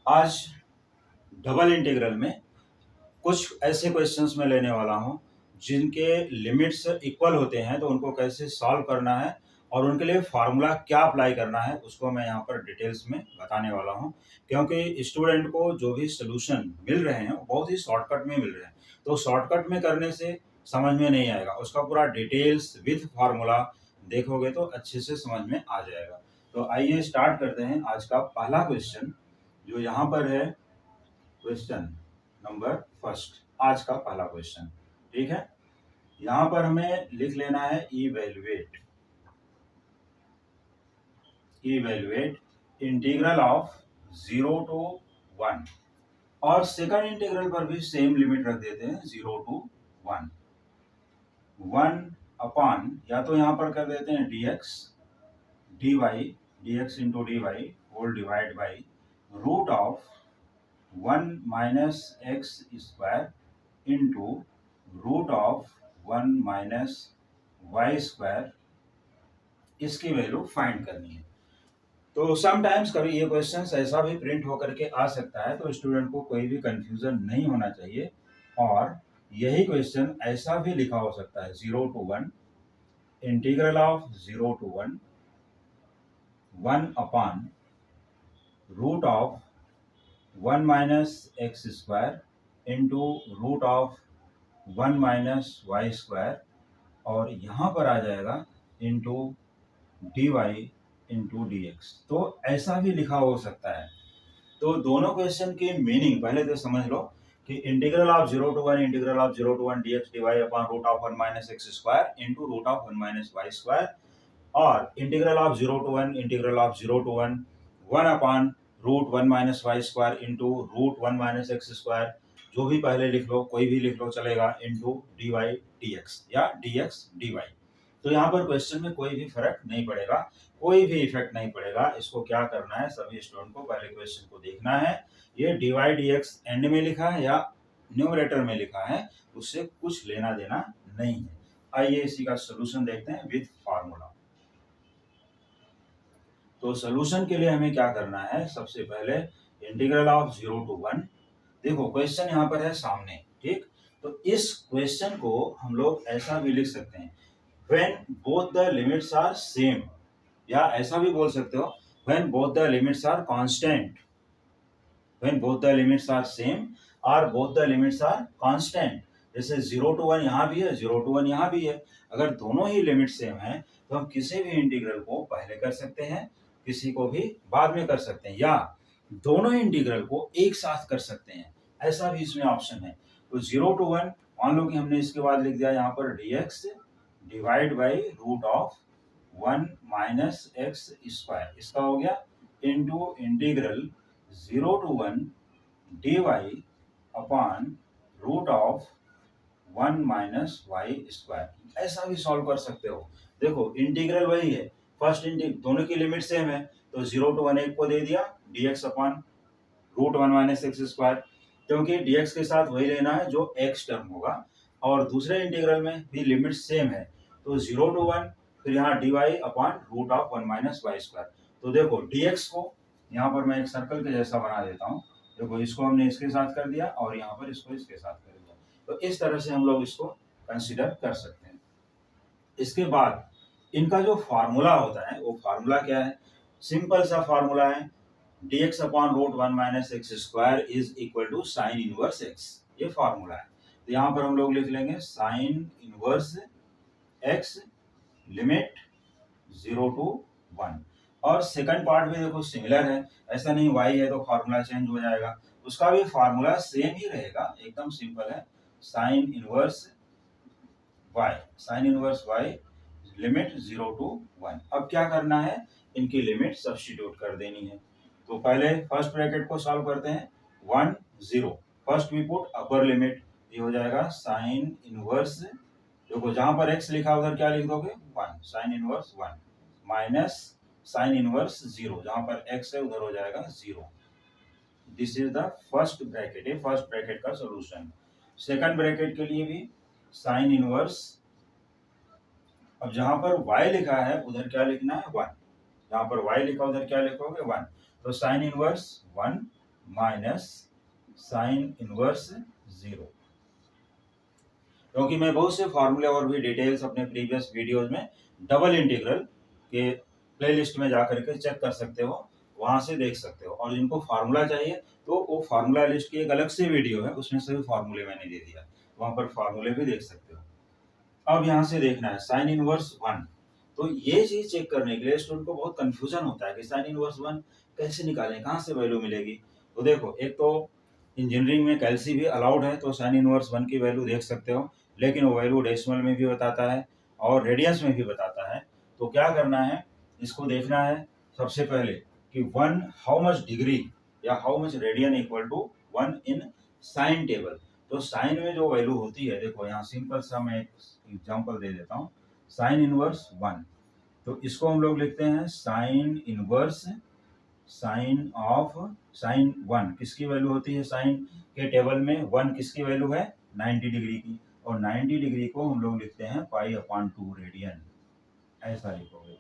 आज double integral में कुछ ऐसे क्वेश्चंस मैं लेने वाला हूं जिनके लिमिट्स इक्वल होते हैं, तो उनको कैसे सॉल्व करना है और उनके लिए फार्मूला क्या अप्लाई करना है उसको मैं यहाँ पर डिटेल्स में बताने वाला हूं। क्योंकि स्टूडेंट को जो भी सोल्यूशन मिल रहे हैं वो बहुत ही शॉर्टकट में मिल रहे हैं, तो शॉर्टकट में करने से समझ में नहीं आएगा, उसका पूरा डिटेल्स विथ फार्मूला देखोगे तो अच्छे से समझ में आ जाएगा। तो आइए स्टार्ट करते हैं आज का पहला क्वेश्चन, जो यहाँ पर है क्वेश्चन नंबर फर्स्ट। आज का पहला क्वेश्चन, ठीक है। यहां पर हमें लिख लेना है इवेल्युएट इंटीग्रल ऑफ 0 to 1, और सेकंड इंटीग्रल पर भी सेम लिमिट रख देते हैं 0 to 1। 1 अपॉन, या तो यहां पर कर देते हैं dx into dy whole divide by root of 1 minus x square into root of 1 minus y square, इसकी वैल्यू फाइंड करनी है। तो समटाइम्स कभी ये क्वेश्चंस ऐसा भी प्रिंट होकर के आ सकता है, तो स्टूडेंट को कोई भी कंफ्यूजन नहीं होना चाहिए। और यही क्वेश्चन ऐसा भी लिखा हो सकता है 0 to 1 integral of 0 to 1 upon root of 1 minus x square into root of 1 minus y square, और यहाँ पर आ जाएगा into d y into d x. तो ऐसा भी लिखा हो सकता है। तो दोनों क्वेश्चन की मीनिंग पहले तो समझ लो कि integral of 0 to 1 integral of 0 to 1 dx dy upon root of 1 minus x square into root of 1 minus y square, और integral of 0 to 1 integral of 0 to 1 upon root 1 minus y square into root 1 minus x square, जो भी पहले लिख लो, कोई भी लिख लो चलेगा, into d y d x या डी एक्स डी वाई। तो यहाँ पर क्वेश्चन में कोई भी फर्क नहीं पड़ेगा, कोई भी इफेक्ट नहीं पड़ेगा। इसको क्या करना है, सभी स्टूडेंट को पहले क्वेश्चन को देखना है, ये d y d x end में लिखा है या न्यूमरेटर में लिखा है, उससे कुछ लेना देना नहीं है। आइए इसी का सोल्यूशन देखते हैं विद फार्मूला। तो सोल्यूशन के लिए हमें क्या करना है, सबसे पहले इंटीग्रल ऑफ 0 to 1, देखो क्वेश्चन यहाँ पर है सामने, ठीक। तो इस क्वेश्चन को हम लोग ऐसा भी लिख सकते हैं, when both the limits are same, या ऐसा भी बोल सकते हो when both the limits are constant, when both the limits are same और both the limits are constant। जैसे 0 to 1 यहाँ भी है, 0 to 1 यहाँ भी है। अगर दोनों ही लिमिट सेम है तो हम किसी भी इंटीग्रल को पहले कर सकते हैं, किसी को भी बाद में कर सकते हैं, या दोनों इंटीग्रल को एक साथ कर सकते हैं, ऐसा भी इसमें ऑप्शन है। तो 0 to 1 मान लो कि हमने इसके बाद लिख दिया यहाँ पर dx divide by root of 1 minus x square, इसका हो गया, into integral 0 to 1 dy upon root of 1 minus y square. ऐसा भी सॉल्व कर सकते हो। देखो इंटीग्रल वही है, फर्स्ट इंटीग्रल दोनों की लिमिट सेम है, तो 0 to 1 एक को दे दिया dx upon root 1 minus x square, क्योंकि dx के साथ वही लेना है जो x टर्म होगा, और दूसरे इंटीग्रल में भी लिमिट सेम है, तो 0 to 1 फिर यहाँ dy upon root of 1 minus y square. तो देखो dx को यहाँ पर मैं एक सर्कल के जैसा बना देता हूँ, देखो इसको हमने इसके साथ कर दिया और यहाँ पर इसको इसके साथ कर दिया, तो इस तरह से हम लोग इसको कंसिडर कर सकते हैं। इसके बाद इनका जो फार्मूला होता है वो फार्मूला क्या है, सिंपल सा फार्मूला है, dx upon root 1 minus x square is equal to sine inverse x, ये फार्मूला है। तो यहाँ पर हम लोग लिख लेंगे sine inverse x limit 0 to 1, और सेकंड पार्ट भी देखो सिमिलर है, ऐसा नहीं y है तो फार्मूला चेंज हो जाएगा, उसका भी फार्मूला सेम ही रहेगा, एकदम सिंपल है, sine inverse y limit 0 to 1। अब क्या करना है, इनकी लिमिट सब्स्टिट्यूट कर देनी है। तो पहले फर्स्ट ब्रैकेट को सॉल्व करते हैं, 1 0, first we put upper limit, ये हो जाएगा साइन इनवर्स, देखो जहां पर x लिखा उधर क्या लिख दोगे 1, sine inverse 1 minus sine inverse 0, जहां पर x है उधर हो जाएगा 0। This is the first bracket, ये फर्स्ट ब्रैकेट का सॉल्यूशन। सेकंड ब्रैकेट के लिए भी साइन इनवर्स, अब जहां पर y लिखा है उधर क्या लिखना है 1, जहां पर y लिखा उधर क्या लिखोगे 1, तो sine inverse 1 minus sine inverse 0। क्योंकि मैं बहुत से फॉर्मूले और भी डिटेल्स अपने प्रीवियस वीडियोज में डबल इंटीग्रल के प्लेलिस्ट में जाकर के चेक कर सकते हो, वहां से देख सकते हो। और जिनको फार्मूला चाहिए तो वो फार्मूला लिस्ट की एक अलग से वीडियो है, उसमें सभी फार्मूले मैंने दे दिया, वहां पर फार्मूले भी देख सकते हो। अब यहाँ से देखना है साइन इनवर्स 1। तो ये चीज चेक करने के लिए स्टूडेंट को बहुत कंफ्यूजन होता है कि साइन इनवर्स 1 कैसे निकालें, कहाँ से वैल्यू मिलेगी। तो देखो, एक तो इंजीनियरिंग में कैलसी भी अलाउड है, तो साइन इनवर्स 1 की वैल्यू देख सकते हो, लेकिन वो वैल्यू डेसिमल में भी बताता है और रेडियंस में भी बताता है। तो क्या करना है, इसको देखना है सबसे पहले कि 1 हाउ मच डिग्री या how much radian equal to 1 in sine table. तो साइन में जो वैल्यू होती है, देखो यहाँ सिंपल सा मैं एक एग्जांपल दे देता हूँ। साइन इनवर्स 1, तो इसको हम लोग लिखते हैं sine inverse sine of sine 1। किसकी वैल्यू होती है साइन के टेबल में, 1 किसकी वैल्यू है 90 डिग्री की, और 90 डिग्री को हम लोग लिखते हैं पाई अपॉन 2 रेडियन, ऐसा लिखोगे।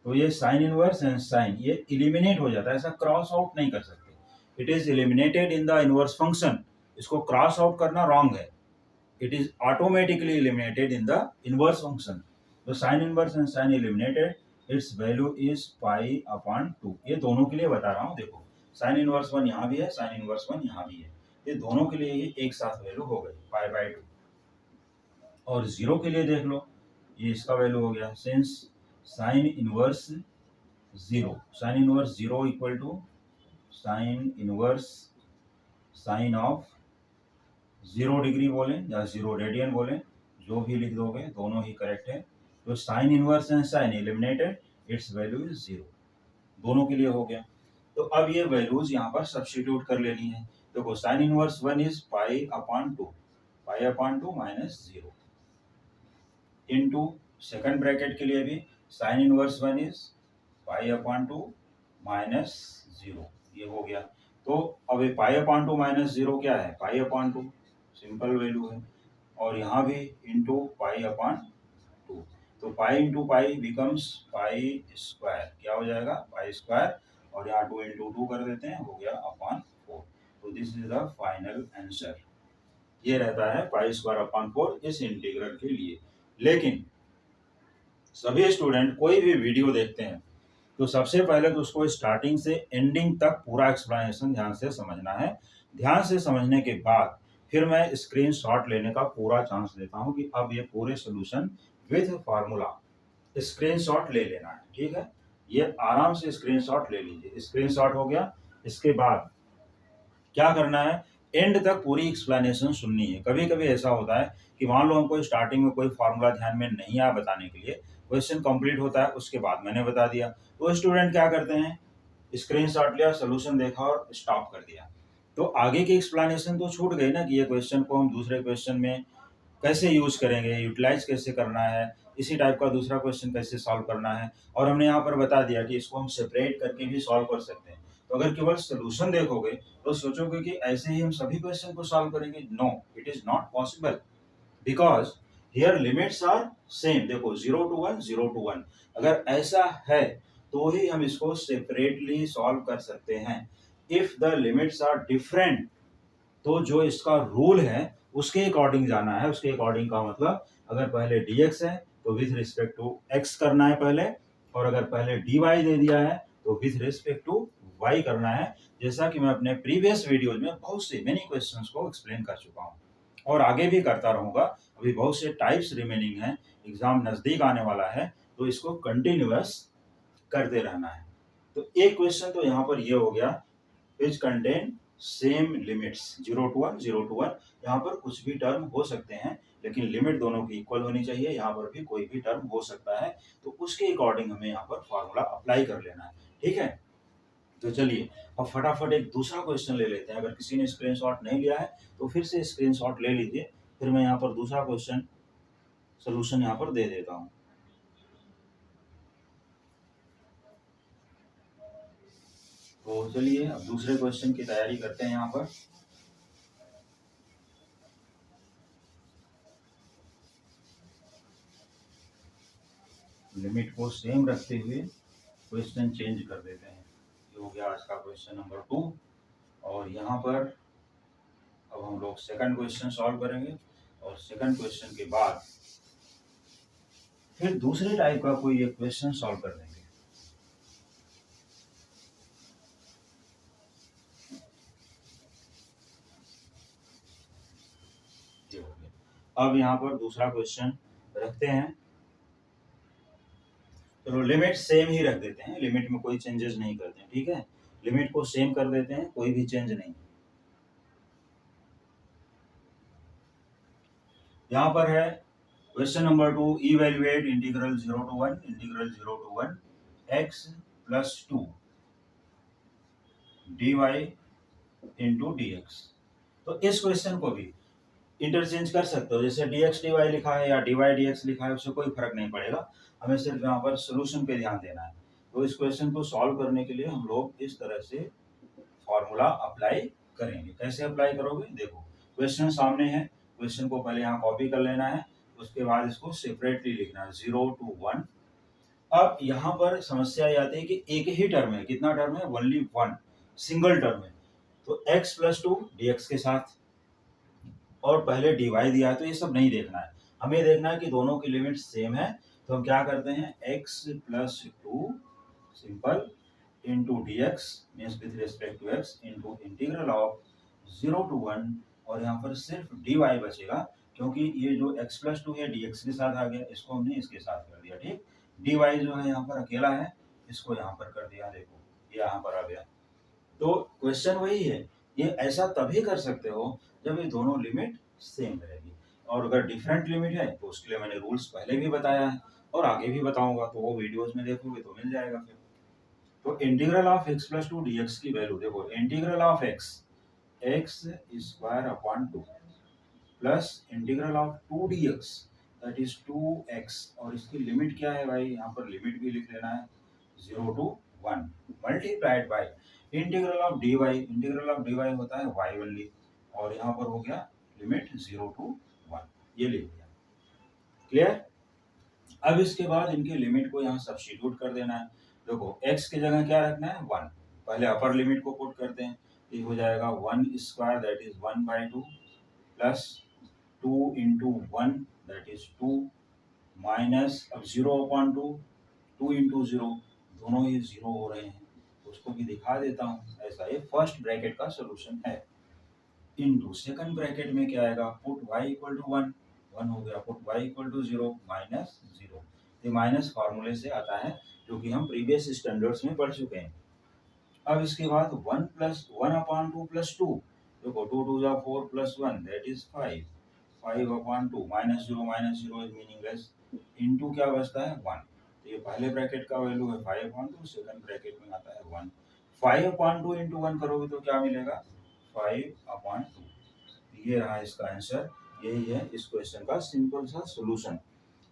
तो ये साइन इनवर्स एंड साइन ये इलिमिनेट हो जाता है, ऐसा क्रॉस आउट नहीं कर सकते। It is eliminated in the inverse function, इसको क्रॉस आउट करना रॉन्ग है। It is automatically eliminated in the inverse function. तो sin inverse and sin eliminated, its value is pi upon 2। ये दोनों के लिए बता रहा हूँ। देखो sin inverse 1 यहाँ भी है, sin inverse 1 यहाँ भी है, ये दोनों के लिए ये एक साथ वैल्यू हो गई पाई बाई 2। और 0 के लिए देख लो, ये इसका वैल्यू हो गया since sin inverse 0, sin inverse 0 इक्वल टू sin inverse sine of 0 degree बोले या 0 रेडियन बोले, जो भी लिख दोगे दोनों ही करेक्ट है। तो sine inverse and sine eliminated, it's value is 0, दोनों के लिए हो गया। तो अब ये वैल्यूज यहाँ पर सब्स्टिट्यूट कर लेनी है। देखो sine inverse 1 is pi upon 2, pi upon 2 minus 0 into second bracket के लिए भी sine inverse 1 is pi upon 2 minus 0, ये हो गया। तो अब ये पाई अपॉन 2 माइनस 0 क्या है, पाई अपॉन 2 सिंपल वैल्यू है, और यहाँ भी इंटू पाई अपॉन 2। तो pi into pi becomes pi square, क्या हो जाएगा पाई स्क्वायर, और यहाँ 2 इंटू 2 कर देते हैं, हो गया अपॉन 4। तो this is the final answer, ये रहता है पाई स्क्वायर अपॉन 4 इस इंटीग्रल के लिए। लेकिन सभी स्टूडेंट कोई भी वीडियो देखते हैं तो सबसे पहले तो उसको स्टार्टिंग से एंडिंग तक पूरा एक्सप्लेनेशन ध्यान से समझना है। ध्यान से समझने के बाद फिर मैं स्क्रीनशॉट लेने का पूरा चांस देता हूं कि अब ये पूरे सॉल्यूशन विद फार्मूला स्क्रीनशॉट ले लेना है, ठीक है। ये आराम से स्क्रीनशॉट ले लीजिए, स्क्रीनशॉट हो गया। इसके बाद क्या करना है, एंड तक पूरी एक्सप्लेनेशन सुननी है। कभी कभी ऐसा होता है कि मान लो हमको स्टार्टिंग में कोई फार्मूला ध्यान में नहीं आया बताने के लिए, क्वेश्चन कंप्लीट होता है उसके बाद मैंने बता दिया, तो स्टूडेंट क्या करते हैं, स्क्रीनशॉट लिया, सोल्यूशन देखा और स्टॉप कर दिया। तो आगे की एक्सप्लेनेशन तो छूट गई ना, कि ये क्वेश्चन को हम दूसरे क्वेश्चन में कैसे यूज करेंगे, यूटिलाइज कैसे करना है, इसी टाइप का दूसरा क्वेश्चन कैसे सॉल्व करना है। और हमने यहाँ पर बता दिया कि इसको हम सेपरेट करके भी सॉल्व कर सकते हैं। तो अगर केवल सोल्यूशन देखोगे तो सोचोगे कि ऐसे ही हम सभी क्वेश्चन को सॉल्व करेंगे, no it is not possible, because here limits are same. देखो 0 to 1 0 to 1, अगर ऐसा है तो ही हम इसको सेपरेटली सॉल्व कर सकते हैं। If the limits are different, तो जो इसका रूल है उसके अकॉर्डिंग जाना है। उसके अकॉर्डिंग का मतलब, अगर पहले dx है तो विथ रिस्पेक्ट टू x करना है पहले, और अगर पहले dy दे दिया है तो विथ रिस्पेक्ट टू y करना है। जैसा कि मैं अपने प्रीवियस वीडियोज में बहुत से मेनी क्वेश्चंस को एक्सप्लेन कर चुका हूँ और आगे भी करता रहूंगा। अभी बहुत से टाइप्स रिमेनिंग हैं, एग्जाम नजदीक आने वाला है, तो इसको कंटिन्यूअस करते रहना है। तो एक क्वेश्चन तो यहाँ पर ये हो गया, which contain same limits 0 to 1 0 to 1। यहाँ पर कुछ भी टर्म हो सकते हैं, लेकिन लिमिट दोनों की इक्वल होनी चाहिए। यहाँ पर भी कोई भी टर्म हो सकता है, तो उसके अकॉर्डिंग हमें यहाँ पर फॉर्मूला अप्लाई कर लेना है, ठीक है। तो चलिए अब फटाफट एक दूसरा क्वेश्चन ले लेते हैं। अगर किसी ने स्क्रीनशॉट नहीं लिया है तो फिर से स्क्रीनशॉट ले लीजिए, फिर मैं यहाँ पर दूसरा क्वेश्चन सोल्यूशन यहाँ पर दे देता हूँ। तो चलिए अब दूसरे क्वेश्चन की तैयारी करते हैं। यहाँ पर लिमिट को सेम रखते हुए क्वेश्चन चेंज कर देते हैं। ये हो गया आज का क्वेश्चन नंबर 2, और यहाँ पर अब हम लोग सेकंड क्वेश्चन सॉल्व करेंगे और सेकंड क्वेश्चन के बाद फिर दूसरे टाइप का कोई एक क्वेश्चन सॉल्व कर देंगे। अब यहाँ पर दूसरा क्वेश्चन रखते हैं, तो लिमिट सेम ही रख देते हैं, लिमिट में कोई चेंजेस नहीं करते हैं, ठीक है, लिमिट को सेम कर देते हैं, कोई भी चेंज नहीं। यहाँ पर है question number 2, evaluate integral 0 to 1 x plus 2 dy into dx। तो इस क्वेश्चन को भी इंटरचेंज कर सकते हो, जैसे dx dy लिखा है या dy dx लिखा है, उससे कोई फर्क नहीं पड़ेगा, हमें सिर्फ यहाँ पर सोल्यूशन पे ध्यान देना है। तो इस क्वेश्चन को सॉल्व करने के लिए हम लोग इस तरह से फॉर्मूला अप्लाई करेंगे। कैसे अप्लाई करोगे, देखो क्वेश्चन सामने है, क्वेश्चन को पहले यहाँ कॉपी कर लेना है, उसके बाद इसको सेपरेटली लिखना है 0 to 1। अब यहाँ पर समस्या ये आती है कि एक ही टर्म है, कितना टर्म है, ओनली वन, सिंगल टर्म है, तो x plus 2 dx के साथ और पहले dy दिया है, तो ये सब नहीं देखना है, हमें देखना है कि दोनों की लिमिट सेम है। तो हम क्या करते हैं, x plus 2 simple into dx means with respect to x into integral of 0 to 1, और यहाँ पर सिर्फ dy बचेगा, क्योंकि ये जो x plus 2 है dx के साथ आ गया, इसको हमने इसके साथ कर दिया, ठीक। dy जो है यहाँ पर अकेला है, इसको यहाँ पर कर दिया, देखो ये यहाँ पर आ गया। तो क्वेश्चन वही है, ये ऐसा तभी कर सकते हो जब ये दोनों लिमिट सेम रहेगी, और अगर डिफरेंट लिमिट है तो उसके लिए मैंने रूल्स पहले भी बताया है और आगे भी बताऊंगा, तो वो वीडियोस में देखोगे तो मिल जाएगा फिर। तो integral of x plus 2 dx की वैल्यू देखो, integral of x square upon 2 plus integral of 2 dx that is 2x, और इसकी लिमिट क्या है भाई, यहाँ पर लिमिट भी लिख लेना है 0 to 1 multiplied by integral of dy, integral of dy होता है y ओनली, और यहाँ पर हो गया लिमिट 0 to 1, ये ले लिया, क्लियर। अब इसके बाद इनके लिमिट को यहाँ सब्स्टिट्यूट कर देना है। देखो x की जगह क्या रखना है, 1, पहले अपर लिमिट को पुट करते हैं, ये हो जाएगा 1 square that is 1/2 plus 2 into 1 that is 2 minus अब 0/2, 2 इंटू 0, दोनों ही 0 हो रहे हैं, उसको भी दिखा देता हूँ, ऐसा ये फर्स्ट ब्रैकेट का सोल्यूशन है। इंटू सेकंड ब्रैकेट में क्या आएगा, पुट y इक्वल टू 1, 1 हो गया, put y equal to 0 minus 0, ये माइनस फार्मूले से आता है जो कि हम प्रीवियस स्टैंडर्ड्स में पढ़ चुके हैं। अब इसके बाद 1 प्लस 1/2 प्लस 2, देखो 2 2 जा 4 plus 1 that is 5, 5/2 minus 0 is meaningless, into क्या बचता है 1, तो ये पहले ब्रैकेट का वैल्यू है 5/2, सेकंड ब्रैकेट में आता है 1, 5/2 इंटू 1 करोगे तो क्या मिलेगा 5/2, ये रहा इसका आंसर, यही है इस क्वेश्चन का सिंपल सा सॉल्यूशन।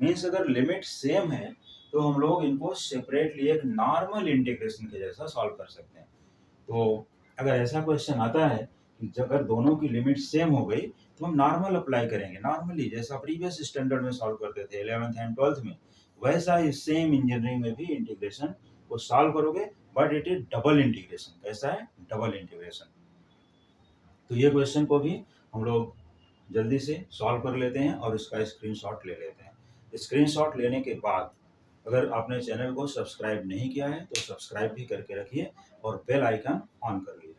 मीन्स अगर लिमिट सेम है तो हम लोग इनको सेपरेटली एक नॉर्मल इंटीग्रेशन के जैसा सॉल्व कर सकते हैं। तो अगर ऐसा क्वेश्चन आता है कि अगर दोनों की लिमिट सेम हो गई तो हम नॉर्मल अप्लाई करेंगे, नॉर्मली जैसा प्रीवियस स्टैंडर्ड में सॉल्व करते थे 11th एंड 12th में, वैसा ही सेम इंजीनियरिंग में भी इंटीग्रेशन को सॉल्व करोगे, but it is double integration. कैसा है, डबल इंटीग्रेशन। तो ये क्वेश्चन को भी हम लोग जल्दी से सॉल्व कर लेते हैं और इसका स्क्रीनशॉट ले लेते हैं। स्क्रीनशॉट लेने के बाद अगर आपने चैनल को सब्सक्राइब नहीं किया है तो सब्सक्राइब भी करके रखिए और बेल आइकन ऑन कर लीजिए।